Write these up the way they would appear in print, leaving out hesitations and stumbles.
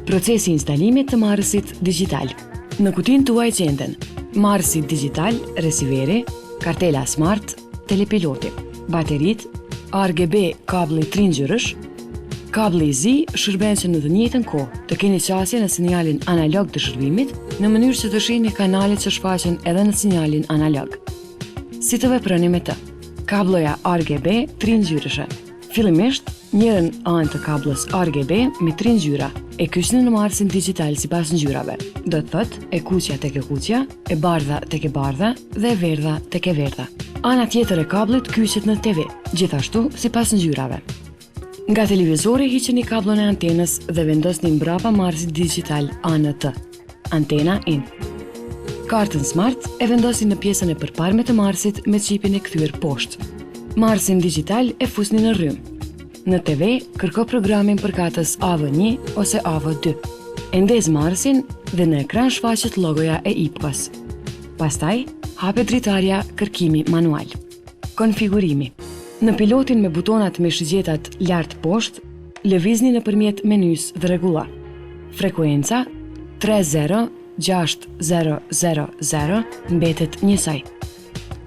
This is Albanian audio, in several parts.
Procesi i instalimit të marrësit digital. Në kutinë tuaj gjenden marrësi digital, resiveri, kartela smart, telepiloti, baterit, RGB kablli 3 ngjyrësh, kabli i zi shërben që në të njëjtën kohë të keni qasje në sinjalin analog të shërbimit në mënyrë që të shihni kanalet që shfaqen edhe në sinjalin analog. Si të veproni me të? Kabloja RGB 3 ngjyrëshe. Fillimisht, njërën anë të kablës RGB me 3 ngjyra e kyçni në marrësin digital sipas ngjyrave. Do të thotë e kuqja tek e kuqja, e bardha tek e bardha dhe e verdha tek e verdha. Ana tjetër e kablit kyçet në TV, gjithashtu sipas ngjyrave. Nga televizori hiqeni kablon e antenës dhe vendosni mbrapa marrësit digital ANT, antena in. Kartën smart e vendosni në pjesën e përparme të marrësit me çipin e kthyer poshtë. Marrësin digital e fusni në rrymë. Në TV, kërko programin përkatës AV1 ose AV2. E ndez marrësin dhe në ekran shfaqet logoja e IPKOS. Pastaj, hapet dritarja kërkimi manual. Konfigurimi. Në pilotin me butonat me shigjetat lart poshtë, lëvizni nëpërmjet menys dhe rregulla. Frekuenca 30600 mbetet njësoj.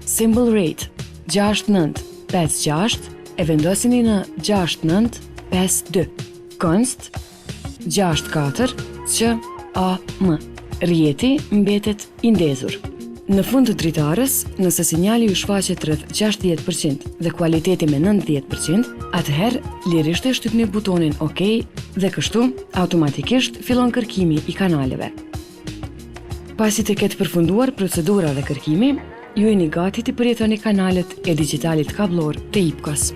Symbol rate 6956 e vendosini në 6952. Konst 64 QAM. Rjeti mbetet i ndezur. Në fund të dritarës, nëse sinjali ju shfaqet rreth 60% dhe kualiteti me 90%, atëherë lirisht e shtypni butonin OK dhe kështu automatikisht fillon kërkimi i kanaleve. Pasi të ketë përfunduar procedura dhe kërkimi, ju jeni gati të përjetoni kanalet e digitalit kablor të IPKOS.